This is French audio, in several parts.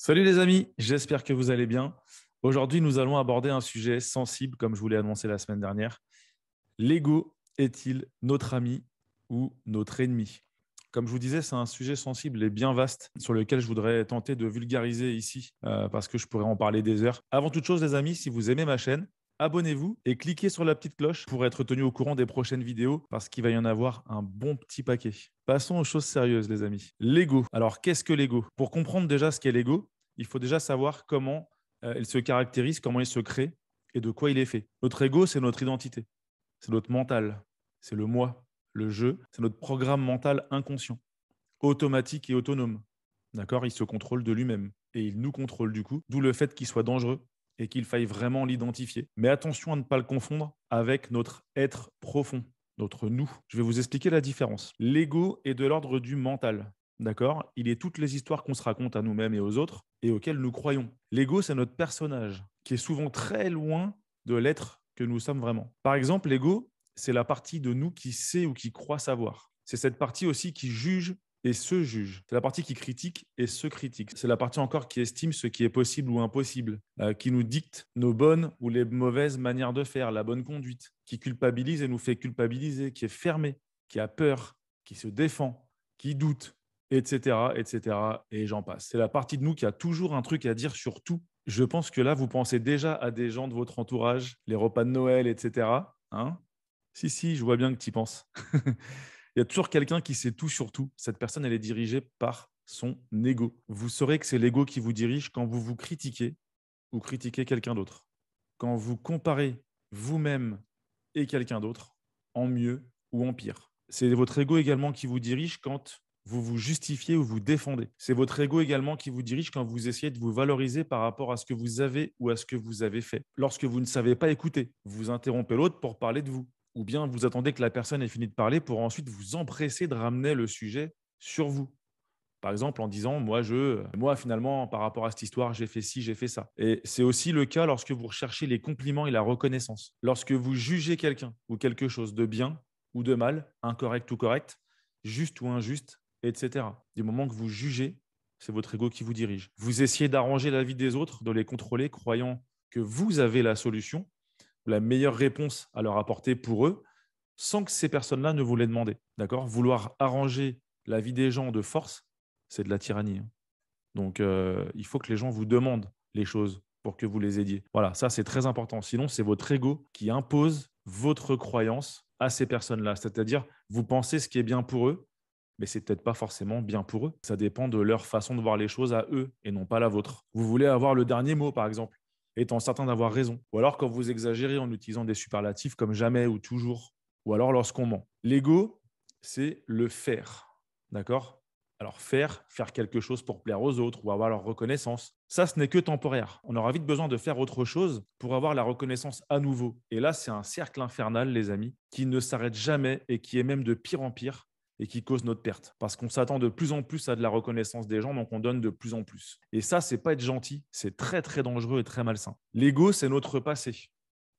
Salut les amis, j'espère que vous allez bien. Aujourd'hui, nous allons aborder un sujet sensible, comme je vous l'ai annoncé la semaine dernière. L'ego est-il notre ami ou notre ennemi? Comme je vous disais, c'est un sujet sensible et bien vaste sur lequel je voudrais tenter de vulgariser ici parce que je pourrais en parler des heures. Avant toute chose, les amis, si vous aimez ma chaîne, abonnez-vous et cliquez sur la petite cloche pour être tenu au courant des prochaines vidéos parce qu'il va y en avoir un bon petit paquet. Passons aux choses sérieuses, les amis. L'ego. Alors, qu'est-ce que l'ego? Pour comprendre déjà ce qu'est l'ego, il faut déjà savoir comment il se caractérise, comment il se crée et de quoi il est fait. Notre ego, c'est notre identité, c'est notre mental, c'est le moi, le je, c'est notre programme mental inconscient, automatique et autonome. D'accord? Il se contrôle de lui-même et il nous contrôle du coup, d'où le fait qu'il soit dangereux et qu'il faille vraiment l'identifier. Mais attention à ne pas le confondre avec notre être profond, notre nous. Je vais vous expliquer la différence. L'ego est de l'ordre du mental. D'accord? Il est toutes les histoires qu'on se raconte à nous-mêmes et aux autres et auxquelles nous croyons. L'ego, c'est notre personnage qui est souvent très loin de l'être que nous sommes vraiment. Par exemple, l'ego, c'est la partie de nous qui sait ou qui croit savoir. C'est cette partie aussi qui juge et se juge. C'est la partie qui critique et se critique. C'est la partie encore qui estime ce qui est possible ou impossible, qui nous dicte nos bonnes ou les mauvaises manières de faire, la bonne conduite, qui culpabilise et nous fait culpabiliser, qui est fermé, qui a peur, qui se défend, qui doute, etc., etc., et j'en passe. C'est la partie de nous qui a toujours un truc à dire sur tout. Je pense que là, vous pensez déjà à des gens de votre entourage, les repas de Noël, etc. Hein? Si, je vois bien que tu y penses. Il y a toujours quelqu'un qui sait tout sur tout. Cette personne, elle est dirigée par son ego. Vous saurez que c'est l'ego qui vous dirige quand vous vous critiquez ou critiquez quelqu'un d'autre. Quand vous comparez vous-même et quelqu'un d'autre, en mieux ou en pire. C'est votre ego également qui vous dirige quand vous vous justifiez ou vous défendez. C'est votre ego également qui vous dirige quand vous essayez de vous valoriser par rapport à ce que vous avez ou à ce que vous avez fait. Lorsque vous ne savez pas écouter, vous interrompez l'autre pour parler de vous. Ou bien vous attendez que la personne ait fini de parler pour ensuite vous empresser de ramener le sujet sur vous. Par exemple, en disant, moi, finalement, par rapport à cette histoire, j'ai fait ci, j'ai fait ça. Et c'est aussi le cas lorsque vous recherchez les compliments et la reconnaissance. Lorsque vous jugez quelqu'un ou quelque chose de bien ou de mal, incorrect ou correct, juste ou injuste, etc. Du moment que vous jugez, c'est votre ego qui vous dirige. Vous essayez d'arranger la vie des autres, de les contrôler, croyant que vous avez la solution, la meilleure réponse à leur apporter pour eux, sans que ces personnes-là ne vous l'aient demandé. D'accord? Vouloir arranger la vie des gens de force, c'est de la tyrannie. Hein. Donc, il faut que les gens vous demandent les choses pour que vous les aidiez. Voilà, ça, c'est très important. Sinon, c'est votre ego qui impose votre croyance à ces personnes-là. C'est-à-dire, vous pensez ce qui est bien pour eux, mais c'est peut-être pas forcément bien pour eux. Ça dépend de leur façon de voir les choses à eux et non pas la vôtre. Vous voulez avoir le dernier mot, par exemple, étant certain d'avoir raison. Ou alors quand vous exagérez en utilisant des superlatifs comme jamais ou toujours. Ou alors lorsqu'on ment. L'ego, c'est le faire. D'accord? Alors faire quelque chose pour plaire aux autres ou avoir leur reconnaissance, ça, ce n'est que temporaire. On aura vite besoin de faire autre chose pour avoir la reconnaissance à nouveau. Et là, c'est un cercle infernal, les amis, qui ne s'arrête jamais et qui est même de pire en pire et qui cause notre perte. Parce qu'on s'attend de plus en plus à de la reconnaissance des gens, donc on donne de plus en plus. Et ça, c'est pas être gentil, c'est très très dangereux et très malsain. L'ego, c'est notre passé.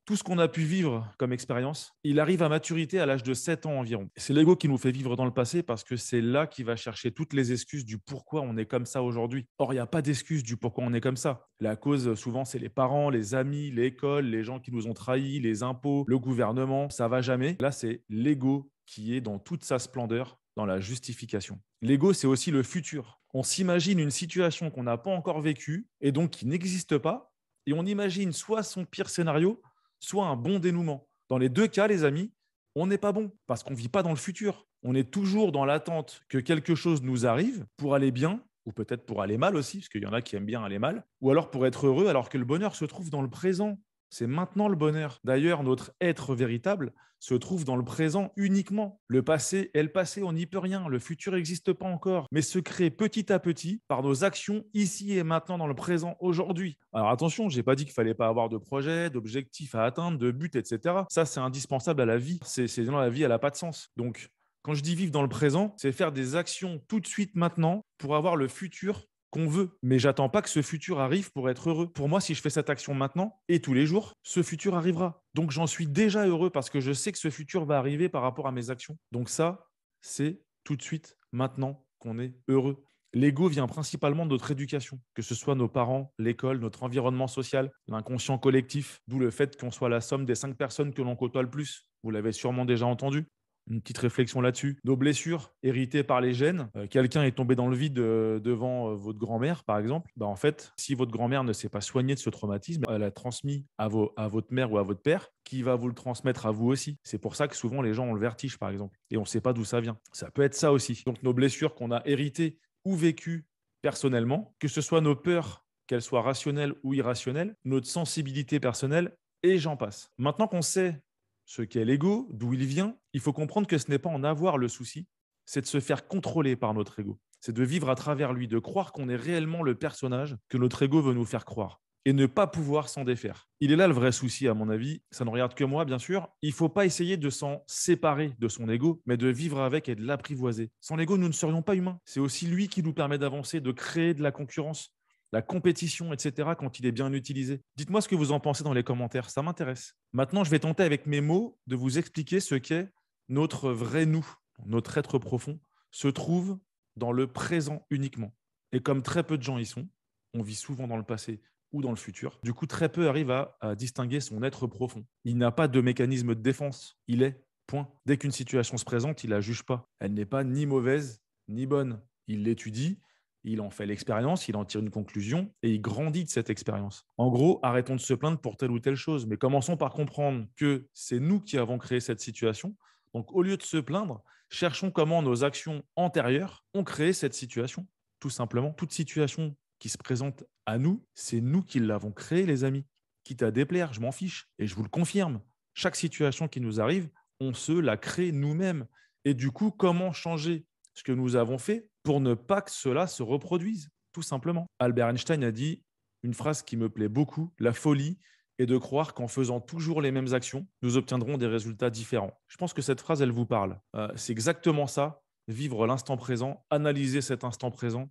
Tout ce qu'on a pu vivre comme expérience, il arrive à maturité à l'âge de 7 ans environ. C'est l'ego qui nous fait vivre dans le passé parce que c'est là qu'il va chercher toutes les excuses du pourquoi on est comme ça aujourd'hui. Or, il n'y a pas d'excuses du pourquoi on est comme ça. La cause, souvent, c'est les parents, les amis, l'école, les gens qui nous ont trahis, les impôts, le gouvernement. Ça va jamais. Là, c'est l'ego qui est dans toute sa splendeur dans la justification. L'ego, c'est aussi le futur. On s'imagine une situation qu'on n'a pas encore vécue et donc qui n'existe pas, et on imagine soit son pire scénario, soit un bon dénouement. Dans les deux cas, les amis, on n'est pas bon parce qu'on ne vit pas dans le futur. On est toujours dans l'attente que quelque chose nous arrive pour aller bien, ou peut-être pour aller mal aussi, parce qu'il y en a qui aiment bien aller mal, ou alors pour être heureux, alors que le bonheur se trouve dans le présent. C'est maintenant le bonheur. D'ailleurs, notre être véritable se trouve dans le présent uniquement. Le passé est le passé, on n'y peut rien. Le futur n'existe pas encore, mais se crée petit à petit par nos actions ici et maintenant dans le présent aujourd'hui. Alors attention, je n'ai pas dit qu'il fallait pas avoir de projet, d'objectifs à atteindre, de buts, etc. Ça, c'est indispensable à la vie. Sinon, la vie, elle n'a pas de sens. Donc, quand je dis vivre dans le présent, c'est faire des actions tout de suite maintenant pour avoir le futur qu'on veut. Mais j'attends pas que ce futur arrive pour être heureux. Pour moi, si je fais cette action maintenant et tous les jours, ce futur arrivera. Donc j'en suis déjà heureux parce que je sais que ce futur va arriver par rapport à mes actions. Donc ça, c'est tout de suite maintenant qu'on est heureux. L'ego vient principalement de notre éducation, que ce soit nos parents, l'école, notre environnement social, l'inconscient collectif, d'où le fait qu'on soit la somme des 5 personnes que l'on côtoie le plus. Vous l'avez sûrement déjà entendu. Une petite réflexion là-dessus. Nos blessures héritées par les gènes. Quelqu'un est tombé dans le vide devant votre grand-mère, par exemple. Bah, en fait, si votre grand-mère ne s'est pas soignée de ce traumatisme, elle a transmis à votre mère ou à votre père, qui va vous le transmettre à vous aussi. C'est pour ça que souvent les gens ont le vertige, par exemple, et on ne sait pas d'où ça vient. Ça peut être ça aussi. Donc nos blessures qu'on a héritées ou vécues personnellement, que ce soit nos peurs, qu'elles soient rationnelles ou irrationnelles, notre sensibilité personnelle, et j'en passe. Maintenant qu'on sait ce qu'est l'ego, d'où il vient, il faut comprendre que ce n'est pas en avoir le souci, c'est de se faire contrôler par notre ego. C'est de vivre à travers lui, de croire qu'on est réellement le personnage que notre ego veut nous faire croire et ne pas pouvoir s'en défaire. Il est là le vrai souci, à mon avis. Ça ne regarde que moi, bien sûr. Il ne faut pas essayer de s'en séparer de son ego, mais de vivre avec et de l'apprivoiser. Sans l'ego, nous ne serions pas humains. C'est aussi lui qui nous permet d'avancer, de créer de la concurrence, la compétition, etc., quand il est bien utilisé. Dites-moi ce que vous en pensez dans les commentaires, ça m'intéresse. Maintenant, je vais tenter avec mes mots de vous expliquer ce qu'est notre vrai nous, notre être profond, se trouve dans le présent uniquement. Et comme très peu de gens y sont, on vit souvent dans le passé ou dans le futur. Du coup, très peu arrivent à distinguer son être profond. Il n'a pas de mécanisme de défense. Il est, point. Dès qu'une situation se présente, il la juge pas. Elle n'est pas ni mauvaise ni bonne. Il l'étudie, il en fait l'expérience, il en tire une conclusion et il grandit de cette expérience. En gros, arrêtons de se plaindre pour telle ou telle chose, mais commençons par comprendre que c'est nous qui avons créé cette situation. Donc, au lieu de se plaindre, cherchons comment nos actions antérieures ont créé cette situation. Tout simplement, toute situation qui se présente à nous, c'est nous qui l'avons créée, les amis. Quitte à déplaire, je m'en fiche. Et je vous le confirme, chaque situation qui nous arrive, on se la crée nous-mêmes. Et du coup, comment changer ce que nous avons fait pour ne pas que cela se reproduise, tout simplement. Albert Einstein a dit une phrase qui me plaît beaucoup, la folie est de croire qu'en faisant toujours les mêmes actions, nous obtiendrons des résultats différents. Je pense que cette phrase, elle vous parle. C'est exactement ça, vivre l'instant présent, analyser cet instant présent,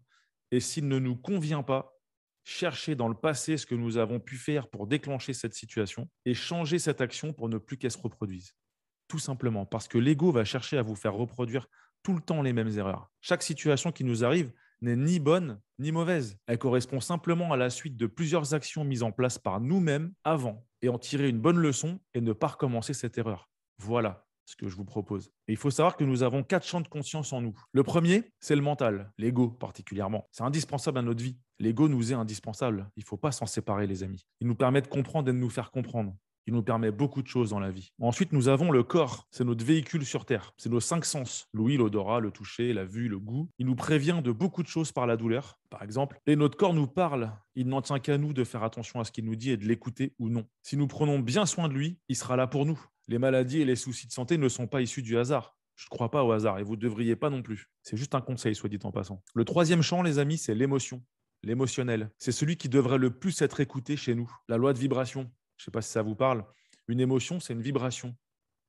et s'il ne nous convient pas, chercher dans le passé ce que nous avons pu faire pour déclencher cette situation et changer cette action pour ne plus qu'elle se reproduise. Tout simplement, parce que l'ego va chercher à vous faire reproduire tout le temps les mêmes erreurs. Chaque situation qui nous arrive n'est ni bonne ni mauvaise. Elle correspond simplement à la suite de plusieurs actions mises en place par nous-mêmes avant et en tirer une bonne leçon et ne pas recommencer cette erreur. Voilà ce que je vous propose. Et il faut savoir que nous avons 4 champs de conscience en nous. Le premier, c'est le mental, l'ego particulièrement. C'est indispensable à notre vie. L'ego nous est indispensable. Il ne faut pas s'en séparer, les amis. Il nous permet de comprendre et de nous faire comprendre. Il nous permet beaucoup de choses dans la vie. Ensuite, nous avons le corps. C'est notre véhicule sur Terre. C'est nos 5 sens. L'ouïe, l'odorat, le toucher, la vue, le goût. Il nous prévient de beaucoup de choses par la douleur, par exemple. Et notre corps nous parle. Il n'en tient qu'à nous de faire attention à ce qu'il nous dit et de l'écouter ou non. Si nous prenons bien soin de lui, il sera là pour nous. Les maladies et les soucis de santé ne sont pas issus du hasard. Je ne crois pas au hasard et vous ne devriez pas non plus. C'est juste un conseil, soit dit en passant. Le troisième champ, les amis, c'est l'émotion. L'émotionnel. C'est celui qui devrait le plus être écouté chez nous. La loi de vibration. Je ne sais pas si ça vous parle. Une émotion, c'est une vibration.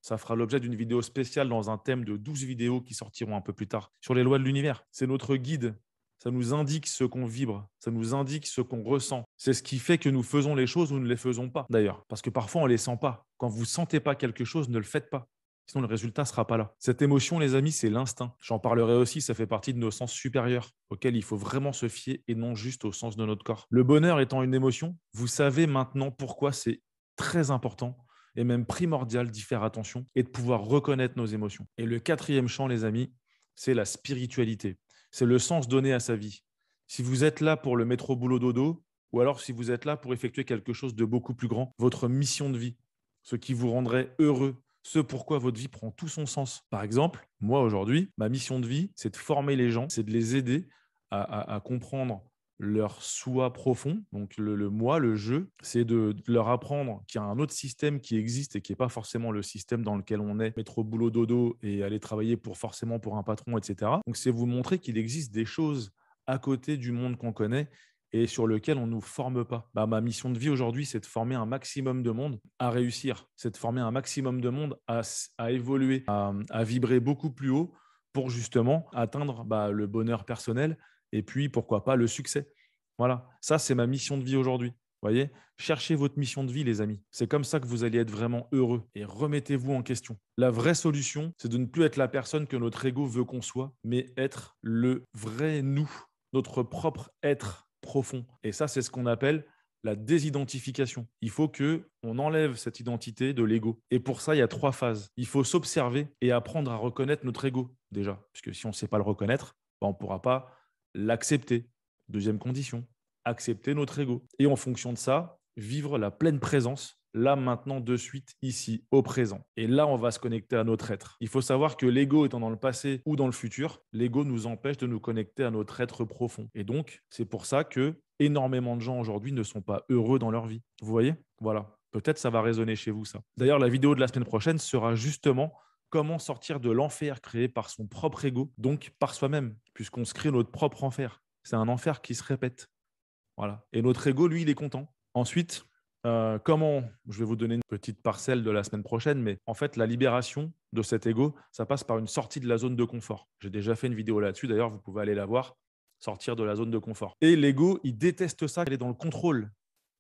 Ça fera l'objet d'une vidéo spéciale dans un thème de 12 vidéos qui sortiront un peu plus tard sur les lois de l'univers. C'est notre guide. Ça nous indique ce qu'on vibre. Ça nous indique ce qu'on ressent. C'est ce qui fait que nous faisons les choses ou ne les faisons pas, d'ailleurs. Parce que parfois, on ne les sent pas. Quand vous ne sentez pas quelque chose, ne le faites pas. Sinon, le résultat ne sera pas là. Cette émotion, les amis, c'est l'instinct. J'en parlerai aussi, ça fait partie de nos sens supérieurs, auxquels il faut vraiment se fier et non juste au sens de notre corps. Le bonheur étant une émotion, vous savez maintenant pourquoi c'est très important et même primordial d'y faire attention et de pouvoir reconnaître nos émotions. Et le quatrième champ, les amis, c'est la spiritualité. C'est le sens donné à sa vie. Si vous êtes là pour le métro boulot dodo, ou alors si vous êtes là pour effectuer quelque chose de beaucoup plus grand, votre mission de vie, ce qui vous rendrait heureux, ce pourquoi votre vie prend tout son sens. Par exemple, moi aujourd'hui, ma mission de vie, c'est de former les gens, c'est de les aider à comprendre leur soi profond, donc le moi, le je, c'est de leur apprendre qu'il y a un autre système qui existe et qui n'est pas forcément le système dans lequel on est, métro, boulot, dodo et aller travailler forcément pour un patron, etc. Donc, c'est vous montrer qu'il existe des choses à côté du monde qu'on connaît et sur lequel on ne nous forme pas. Ma mission de vie aujourd'hui, c'est de former un maximum de monde à réussir, c'est de former un maximum de monde à évoluer, à vibrer beaucoup plus haut pour justement atteindre le bonheur personnel et puis, pourquoi pas, le succès. Voilà, ça, c'est ma mission de vie aujourd'hui. Vous voyez, cherchez votre mission de vie, les amis. C'est comme ça que vous allez être vraiment heureux et remettez-vous en question. La vraie solution, c'est de ne plus être la personne que notre ego veut qu'on soit, mais être le vrai nous. notre propre être profond. Et ça, c'est ce qu'on appelle la désidentification. Il faut qu'on enlève cette identité de l'ego. Et pour ça, il y a 3 phases. Il faut s'observer et apprendre à reconnaître notre ego, déjà. Puisque si on ne sait pas le reconnaître, on ne pourra pas l'accepter. Deuxième condition, accepter notre ego. Et en fonction de ça, vivre la pleine présence, là, maintenant, de suite, ici, au présent. Et là, on va se connecter à notre être. Il faut savoir que l'ego étant dans le passé ou dans le futur, l'ego nous empêche de nous connecter à notre être profond. Et donc, c'est pour ça que énormément de gens aujourd'hui ne sont pas heureux dans leur vie. Vous voyez? Voilà. Peut-être ça va résonner chez vous, ça. D'ailleurs, la vidéo de la semaine prochaine sera justement comment sortir de l'enfer créé par son propre ego, donc par soi-même, puisqu'on se crée notre propre enfer. C'est un enfer qui se répète. Voilà. Et notre ego, lui, il est content. Ensuite, comment, je vais vous donner une petite parcelle de la semaine prochaine, mais en fait, la libération de cet ego, ça passe par une sortie de la zone de confort. J'ai déjà fait une vidéo là-dessus, d'ailleurs, vous pouvez aller la voir, sortir de la zone de confort. Et l'ego, il déteste ça, il est dans le contrôle.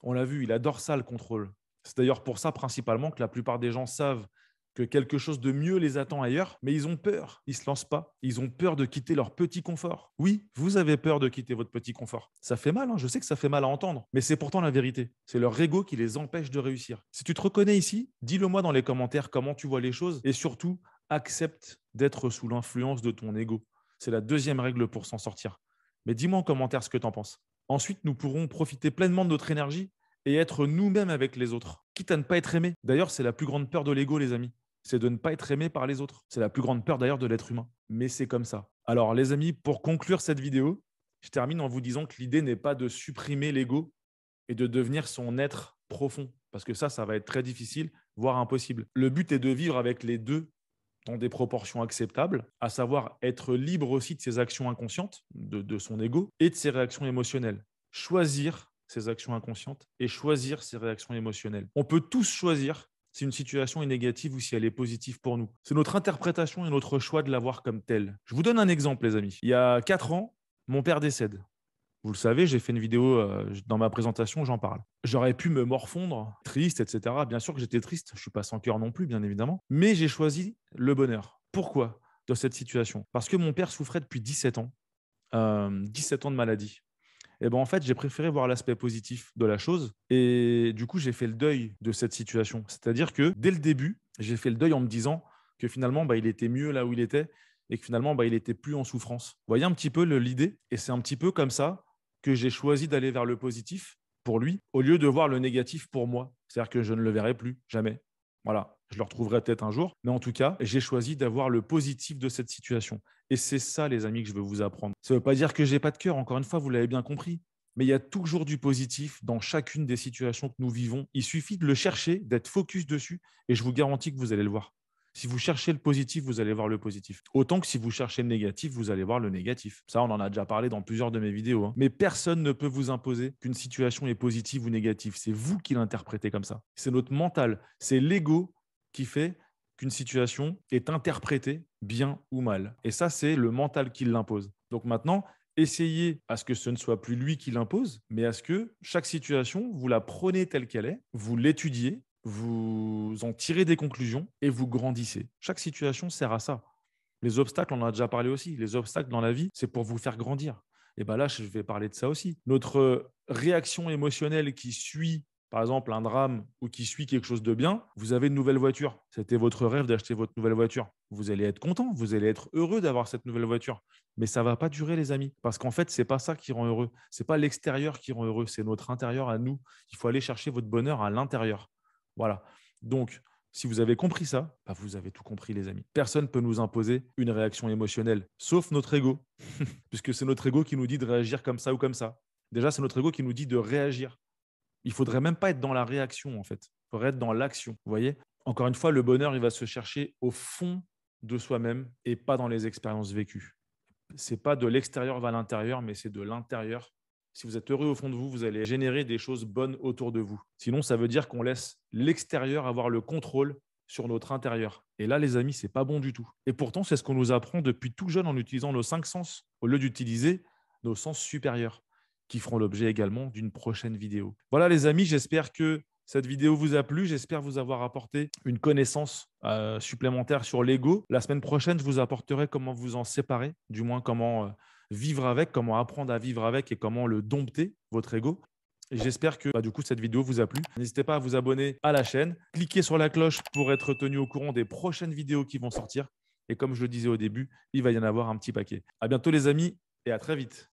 On l'a vu, il adore ça, le contrôle. C'est d'ailleurs pour ça, principalement, que la plupart des gens savent que quelque chose de mieux les attend ailleurs, mais ils ont peur, ils ne se lancent pas. Ils ont peur de quitter leur petit confort. Oui, vous avez peur de quitter votre petit confort. Ça fait mal, hein, je sais que ça fait mal à entendre, mais c'est pourtant la vérité. C'est leur ego qui les empêche de réussir. Si tu te reconnais ici, dis-le moi dans les commentaires comment tu vois les choses et surtout, accepte d'être sous l'influence de ton ego. C'est la deuxième règle pour s'en sortir. Mais dis-moi en commentaire ce que tu en penses. Ensuite, nous pourrons profiter pleinement de notre énergie et être nous-mêmes avec les autres, quitte à ne pas être aimé. D'ailleurs, c'est la plus grande peur de l'ego, les amis. C'est de ne pas être aimé par les autres. C'est la plus grande peur d'ailleurs de l'être humain. Mais c'est comme ça. Alors les amis, pour conclure cette vidéo, je termine en vous disant que l'idée n'est pas de supprimer l'ego et de devenir son être profond. Parce que ça va être très difficile, voire impossible. Le but est de vivre avec les deux dans des proportions acceptables, à savoir être libre aussi de ses actions inconscientes, de son ego, et de ses réactions émotionnelles. Choisir ses actions inconscientes et choisir ses réactions émotionnelles. On peut tous choisir si une situation est négative ou si elle est positive pour nous. C'est notre interprétation et notre choix de la voir comme telle. Je vous donne un exemple, les amis. Il y a 4 ans, mon père décède. Vous le savez, j'ai fait une vidéo dans ma présentation, j'en parle. J'aurais pu me morfondre, triste, etc. Bien sûr que j'étais triste, je ne suis pas sans cœur non plus, bien évidemment. Mais j'ai choisi le bonheur. Pourquoi dans cette situation? Parce que mon père souffrait depuis 17 ans, 17 ans de maladie. Et ben en fait, j'ai préféré voir l'aspect positif de la chose. Et du coup, j'ai fait le deuil de cette situation. C'est-à-dire que dès le début, j'ai fait le deuil en me disant que finalement, il était mieux là où il était et que finalement, il était plus en souffrance. Vous voyez un petit peu l'idée? Et c'est un petit peu comme ça que j'ai choisi d'aller vers le positif pour lui au lieu de voir le négatif pour moi. C'est-à-dire que je ne le verrai plus, jamais. Voilà, je le retrouverai peut-être un jour. Mais en tout cas, j'ai choisi d'avoir le positif de cette situation. Et c'est ça, les amis, que je veux vous apprendre. Ça ne veut pas dire que je n'ai pas de cœur, encore une fois, vous l'avez bien compris. Mais il y a toujours du positif dans chacune des situations que nous vivons. Il suffit de le chercher, d'être focus dessus, et je vous garantis que vous allez le voir. Si vous cherchez le positif, vous allez voir le positif. Autant que si vous cherchez le négatif, vous allez voir le négatif. Ça, on en a déjà parlé dans plusieurs de mes vidéos. Mais personne ne peut vous imposer qu'une situation est positive ou négative. C'est vous qui l'interprétez comme ça. C'est notre mental, c'est l'ego qui fait qu'une situation est interprétée bien ou mal. Et ça, c'est le mental qui l'impose. Donc maintenant, essayez à ce que ce ne soit plus lui qui l'impose, mais à ce que chaque situation, vous la prenez telle qu'elle est, vous l'étudiez, vous en tirez des conclusions et vous grandissez. Chaque situation sert à ça. Les obstacles, on en a déjà parlé aussi. Les obstacles dans la vie, c'est pour vous faire grandir. Et bien là, je vais parler de ça aussi. Notre réaction émotionnelle qui suit, par exemple, un drame ou qui suit quelque chose de bien, vous avez une nouvelle voiture. C'était votre rêve d'acheter votre nouvelle voiture. Vous allez être content, vous allez être heureux d'avoir cette nouvelle voiture. Mais ça ne va pas durer, les amis. Parce qu'en fait, ce n'est pas ça qui rend heureux. Ce n'est pas l'extérieur qui rend heureux, c'est notre intérieur à nous. Il faut aller chercher votre bonheur à l'intérieur. Voilà. Donc, si vous avez compris ça, vous avez tout compris, les amis. Personne ne peut nous imposer une réaction émotionnelle, sauf notre ego, puisque c'est notre ego qui nous dit de réagir comme ça ou comme ça. Déjà, c'est notre ego qui nous dit de réagir. Il ne faudrait même pas être dans la réaction, en fait. Il faudrait être dans l'action. Vous voyez? Encore une fois, le bonheur, il va se chercher au fond de soi-même et pas dans les expériences vécues. Ce n'est pas de l'extérieur vers l'intérieur, mais c'est de l'intérieur. Si vous êtes heureux au fond de vous, vous allez générer des choses bonnes autour de vous. Sinon, ça veut dire qu'on laisse l'extérieur avoir le contrôle sur notre intérieur. Et là, les amis, ce n'est pas bon du tout. Et pourtant, c'est ce qu'on nous apprend depuis tout jeune en utilisant nos 5 sens, au lieu d'utiliser nos sens supérieurs, qui feront l'objet également d'une prochaine vidéo. Voilà, les amis, j'espère que cette vidéo vous a plu. J'espère vous avoir apporté une connaissance supplémentaire sur l'ego. La semaine prochaine, je vous apporterai comment vous en séparer, du moins comment vivre avec, comment apprendre à vivre avec et comment le dompter, votre ego. Et j'espère que du coup, cette vidéo vous a plu. N'hésitez pas à vous abonner à la chaîne. Cliquez sur la cloche pour être tenu au courant des prochaines vidéos qui vont sortir. Et comme je le disais au début, il va y en avoir un petit paquet. À bientôt les amis et à très vite.